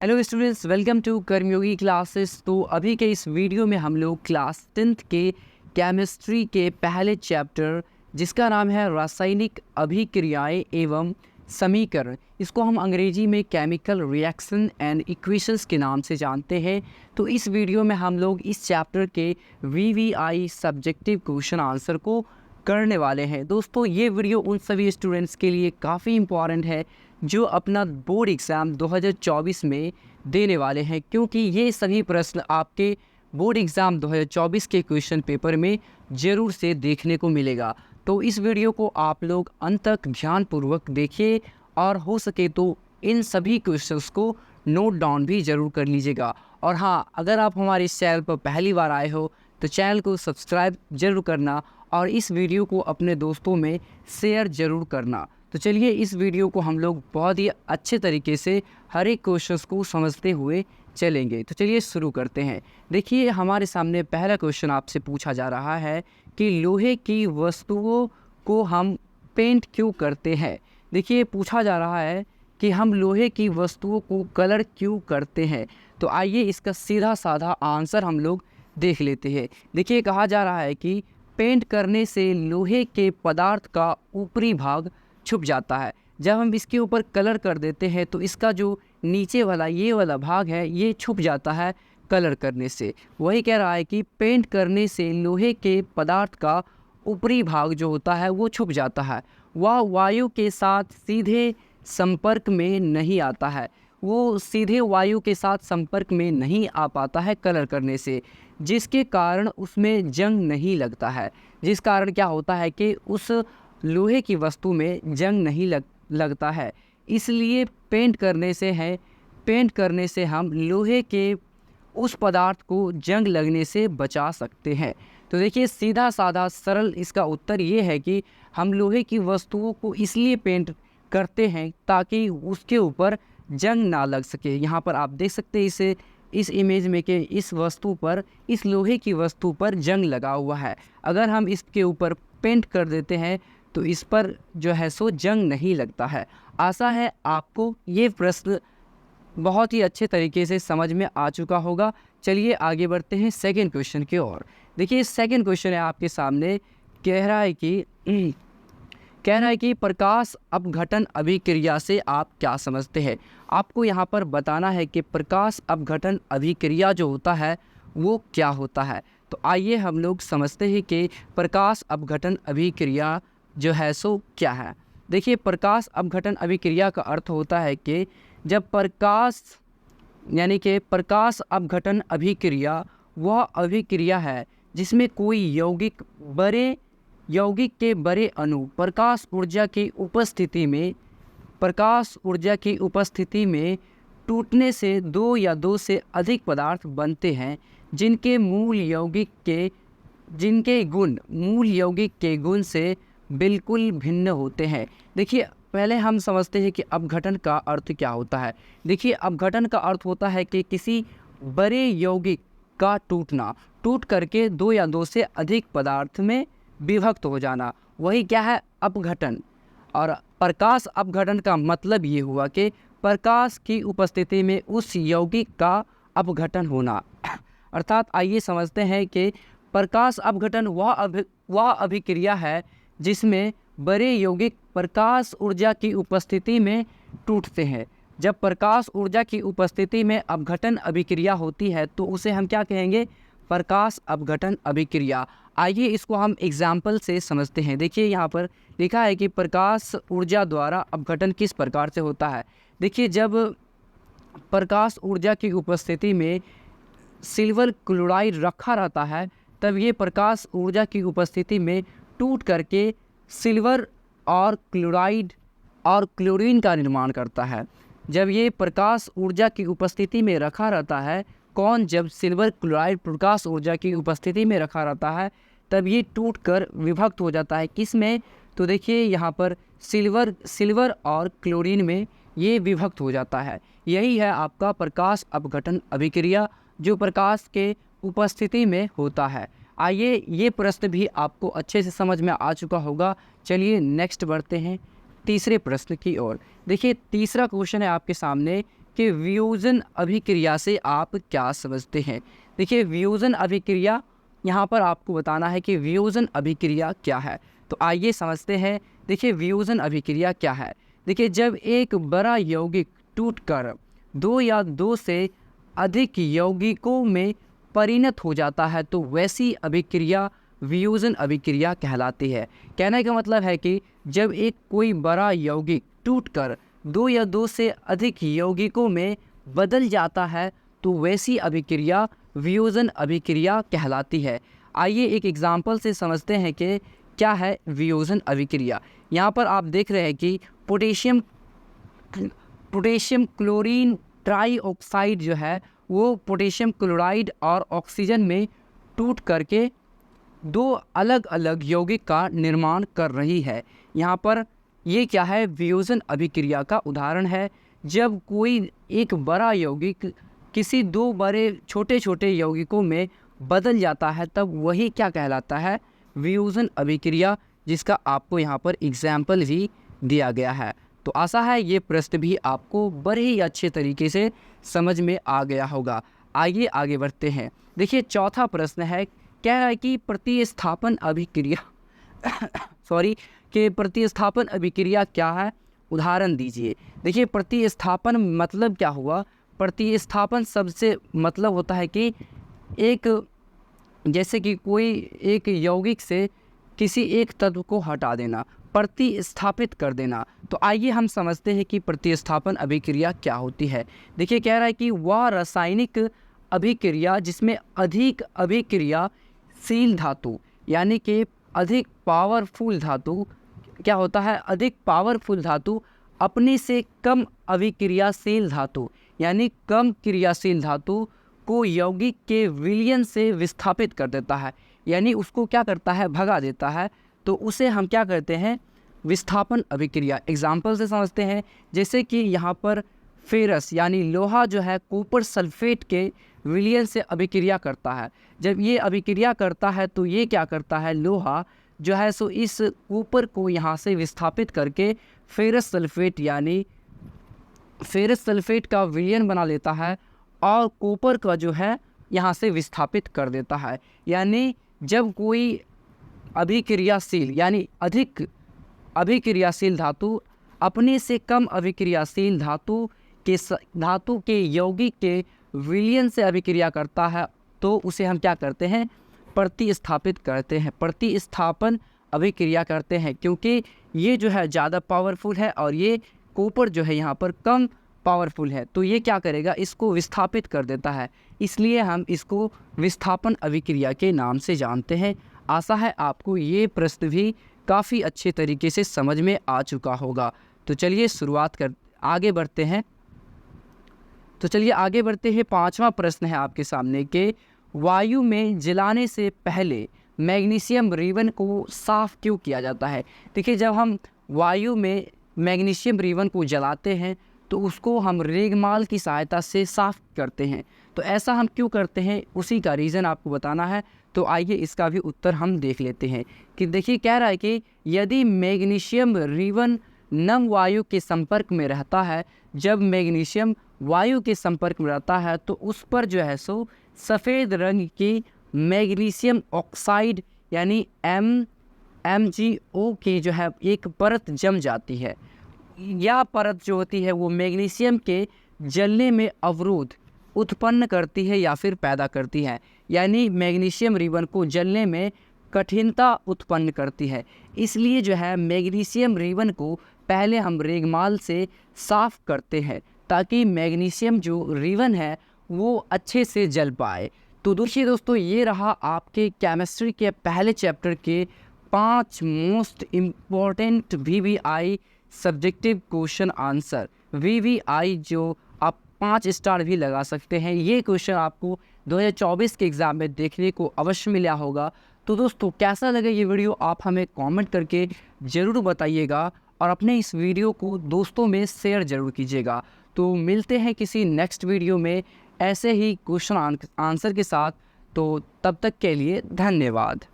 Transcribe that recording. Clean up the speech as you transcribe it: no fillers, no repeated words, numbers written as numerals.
Hello students, welcome to Karmayogi classes. तो अभी के इस वीडियो में हम लोग क्लास 10th के केमिस्ट्री के पहले चैप्टर जिसका नाम है रासायनिक अभिक्रियाएं एवं समीकरण, इसको हम अंग्रेजी में केमिकल रिएक्शन एंड इक्वेशंस के नाम से जानते हैं। तो इस वीडियो में हम लोग इस चैप्टर के VVI सब्जेक्टिव क्वेश्चन आंसर को करने वाले हैं। दोस्तों, ये वीडियो उन सभी स्टूडेंट्स के लिए काफ़ी इम्पॉर्टेंट है जो अपना बोर्ड एग्ज़ाम 2024 में देने वाले हैं, क्योंकि ये सभी प्रश्न आपके बोर्ड एग्ज़ाम 2024 के क्वेश्चन पेपर में ज़रूर से देखने को मिलेगा। तो इस वीडियो को आप लोग अंत तक ध्यानपूर्वक देखिए और हो सके तो इन सभी क्वेश्चंस को नोट डाउन भी ज़रूर कर लीजिएगा। और हाँ, अगर आप हमारे इस चैनल पर पहली बार आए हो तो चैनल को सब्सक्राइब ज़रूर करना और इस वीडियो को अपने दोस्तों में शेयर ज़रूर करना। तो चलिए इस वीडियो को हम लोग बहुत ही अच्छे तरीके से हर एक क्वेश्चन को समझते हुए चलेंगे। तो चलिए शुरू करते हैं। देखिए, हमारे सामने पहला क्वेश्चन आपसे पूछा जा रहा है कि लोहे की वस्तुओं को हम पेंट क्यों करते हैं। देखिए, पूछा जा रहा है कि हम लोहे की वस्तुओं को कलर क्यों करते हैं। तो आइए इसका सीधा साधा आंसर हम लोग देख लेते हैं। देखिए, कहा जा रहा है कि पेंट करने से लोहे के पदार्थ का ऊपरी भाग छुप जाता है। जब हम इसके ऊपर कलर कर देते हैं तो इसका जो नीचे वाला ये वाला भाग है ये छुप जाता है कलर करने से। वही कह रहा है कि पेंट करने से लोहे के पदार्थ का ऊपरी भाग जो होता है वो छुप जाता है। वह वायु के साथ सीधे संपर्क में नहीं आता है, वो सीधे वायु के साथ संपर्क में नहीं आ पाता है कलर करने से, जिसके कारण उसमें जंग नहीं लगता है। जिस कारण क्या होता है कि उस लोहे की वस्तु में जंग नहीं लगता है। इसलिए पेंट करने से हम लोहे के उस पदार्थ को जंग लगने से बचा सकते हैं। तो देखिए, सीधा साधा सरल इसका उत्तर ये है कि हम लोहे की वस्तुओं को इसलिए पेंट करते हैं ताकि उसके ऊपर जंग ना लग सके। यहाँ पर आप देख सकते हैं इस इमेज में कि इस वस्तु पर, इस लोहे की वस्तु पर जंग लगा हुआ है। अगर हम इसके ऊपर पेंट कर देते हैं तो इस पर जो है सो जंग नहीं लगता है। आशा है आपको ये प्रश्न बहुत ही अच्छे तरीके से समझ में आ चुका होगा। चलिए आगे बढ़ते हैं सेकंड क्वेश्चन की ओर। देखिए, सेकंड क्वेश्चन है आपके सामने। कह रहा है कि प्रकाश अपघटन अभिक्रिया से आप क्या समझते हैं। आपको यहाँ पर बताना है कि प्रकाश अपघटन अभिक्रिया जो होता है वो क्या होता है। तो आइए हम लोग समझते हैं कि प्रकाश अपघटन अभिक्रिया जो है सो क्या है। देखिए, प्रकाश अपघटन अभिक्रिया का अर्थ होता है कि जब प्रकाश अपघटन अभिक्रिया वह अभिक्रिया है जिसमें कोई यौगिक के बड़े अणु प्रकाश ऊर्जा की उपस्थिति में टूटने से दो या दो से अधिक पदार्थ बनते हैं जिनके मूल यौगिक के गुण से बिल्कुल भिन्न होते हैं। देखिए, पहले हम समझते हैं कि अपघटन का अर्थ क्या होता है। देखिए, अपघटन का अर्थ होता है कि किसी बड़े यौगिक का टूट करके दो या दो से अधिक पदार्थ में विभक्त हो जाना, वही क्या है, अपघटन। और प्रकाश अपघटन का मतलब ये हुआ कि प्रकाश की उपस्थिति में उस यौगिक का अपघटन होना। अर्थात आइए समझते हैं कि प्रकाश अपघटन वह अभिक्रिया है जिसमें बड़े यौगिक प्रकाश ऊर्जा की उपस्थिति में टूटते हैं। जब प्रकाश ऊर्जा की उपस्थिति में अपघटन अभिक्रिया होती है तो उसे हम क्या कहेंगे, प्रकाश अपघटन अभिक्रिया। आइए इसको हम एग्जाम्पल से समझते हैं। देखिए, यहाँ पर लिखा है कि प्रकाश ऊर्जा द्वारा अपघटन किस प्रकार से होता है। देखिए, जब प्रकाश ऊर्जा की उपस्थिति में सिल्वर क्लोराइड रखा रहता है तब ये प्रकाश ऊर्जा की उपस्थिति में टूट करके सिल्वर और क्लोराइड और क्लोरीन का निर्माण करता है। जब ये प्रकाश ऊर्जा की उपस्थिति में रखा रहता है, जब सिल्वर क्लोराइड प्रकाश ऊर्जा की उपस्थिति में रखा रहता है तब ये टूटकर विभक्त हो जाता है। किस में, तो देखिए यहाँ पर सिल्वर और क्लोरीन में ये विभक्त हो जाता है। यही है आपका प्रकाश अपघटन अभिक्रिया जो प्रकाश के उपस्थिति में होता है। आइए, ये प्रश्न भी आपको अच्छे से समझ में आ चुका होगा। चलिए नेक्स्ट बढ़ते हैं तीसरे प्रश्न की ओर। देखिए, तीसरा क्वेश्चन है आपके सामने कि वियोजन अभिक्रिया से आप क्या समझते हैं। देखिए वियोजन अभिक्रिया, यहाँ पर आपको बताना है कि वियोजन अभिक्रिया क्या है। तो आइए समझते हैं। देखिए वियोजन अभिक्रिया क्या है। देखिए जब एक बड़ा यौगिक टूटकर दो या दो से अधिक यौगिकों में परिणत हो जाता है तो वैसी अभिक्रिया वियोजन अभिक्रिया कहलाती है। कहने का मतलब है कि जब एक कोई बड़ा यौगिक टूटकर दो या दो से अधिक यौगिकों में बदल जाता है तो वैसी अभिक्रिया वियोजन अभिक्रिया कहलाती है। आइए एक एग्जाम्पल से समझते हैं कि क्या है वियोजन अभिक्रिया। यहाँ पर आप देख रहे हैं कि पोटेशियम क्लोरीन ट्राईऑक्साइड जो है वो पोटेशियम क्लोराइड और ऑक्सीजन में टूट करके दो अलग अलग यौगिक का निर्माण कर रही है। यहाँ पर ये क्या है, वियोजन अभिक्रिया का उदाहरण है। जब कोई एक बड़ा यौगिक किसी दो बड़े छोटे छोटे यौगिकों में बदल जाता है तब वही क्या कहलाता है, वियोजन अभिक्रिया, जिसका आपको यहाँ पर एग्जाम्पल भी दिया गया है। तो आशा है ये प्रश्न भी आपको बड़े ही अच्छे तरीके से समझ में आ गया होगा। आइए आगे बढ़ते हैं। देखिए चौथा प्रश्न है, कह रहा है कि प्रतिस्थापन अभिक्रिया कि प्रतिस्थापन अभिक्रिया क्या है, उदाहरण दीजिए। देखिए प्रतिस्थापन मतलब क्या हुआ, प्रतिस्थापन सबसे मतलब होता है कि एक जैसे कि कोई एक यौगिक से किसी एक तत्व को हटा देना, प्रतिस्थापित कर देना। तो आइए हम समझते हैं कि प्रतिस्थापन अभिक्रिया क्या होती है। देखिए कह रहा है कि वह रासायनिक अभिक्रिया जिसमें अधिक अभिक्रियाशील धातु यानी कि अधिक पावरफुल धातु क्या होता है, अधिक पावरफुल धातु अपने से कम अभिक्रियाशील धातु यानी कम क्रियाशील धातु को यौगिक के विलयन से विस्थापित कर देता है, यानी उसको क्या करता है, भगा देता है। तो उसे हम क्या करते हैं, विस्थापन अभिक्रिया। एग्जाम्पल से समझते हैं, जैसे कि यहाँ पर फेरस यानी लोहा जो है कॉपर सल्फेट के विलयन से अभिक्रिया करता है। जब ये अभिक्रिया करता है तो ये क्या करता है, लोहा जो है सो इस कॉपर को यहाँ से विस्थापित करके फेरस सल्फेट का विलयन बना लेता है और कॉपर का जो है यहाँ से विस्थापित कर देता है। यानी जब कोई अभिक्रियाशील यानी अधिक अभिक्रियाशील धातु अपने से अभिक्रियाशील अभिक्रियाशील धातु के यौगिक के विलयन से अभिक्रिया करता है तो उसे हम क्या करते हैं, प्रतिस्थापित करते हैं, प्रतिस्थापन अभिक्रिया करते हैं, क्योंकि ये जो है ज़्यादा पावरफुल है और ये कॉपर जो है यहाँ पर कम पावरफुल है। तो ये क्या करेगा, इसको विस्थापित कर देता है, इसलिए हम इसको विस्थापन अभिक्रिया के नाम से जानते हैं। आशा है आपको ये प्रश्न भी काफ़ी अच्छे तरीके से समझ में आ चुका होगा। तो चलिए आगे बढ़ते हैं। पांचवा प्रश्न है आपके सामने कि वायु में जलाने से पहले मैग्नीशियम रिबन को साफ़ क्यों किया जाता है। देखिए जब हम वायु में मैग्नीशियम रिबन को जलाते हैं तो उसको हम रेगमाल की सहायता से साफ़ करते हैं। तो ऐसा हम क्यों करते हैं, उसी का रीज़न आपको बताना है। तो आइए इसका भी उत्तर हम देख लेते हैं कि देखिए कह रहा है कि यदि मैग्नीशियम रिबन नम वायु के संपर्क में रहता है, जब मैग्नीशियम वायु के संपर्क में रहता है तो उस पर जो है सो सफ़ेद रंग की मैग्नीशियम ऑक्साइड यानी MgO की जो है एक परत जम जाती है। यह परत जो होती है वो मैग्नीशियम के जलने में अवरोध उत्पन्न करती है या फिर पैदा करती है, यानी मैग्नीशियम रिबन को जलने में कठिनता उत्पन्न करती है। इसलिए जो है मैग्नीशियम रिबन को पहले हम रेगमाल से साफ़ करते हैं ताकि मैग्नीशियम जो रिबन है वो अच्छे से जल पाए। तो देखिए दोस्तों, ये रहा आपके केमिस्ट्री के पहले चैप्टर के 5 most important VVI subjective question answer. VVI जो आप 5 स्टार भी लगा सकते हैं। ये क्वेश्चन आपको 2024 के एग्ज़ाम में देखने को अवश्य मिला होगा। तो दोस्तों कैसा लगा ये वीडियो आप हमें कमेंट करके ज़रूर बताइएगा और अपने इस वीडियो को दोस्तों में शेयर ज़रूर कीजिएगा। तो मिलते हैं किसी नेक्स्ट वीडियो में ऐसे ही क्वेश्चन आंसर के साथ। तो तब तक के लिए धन्यवाद।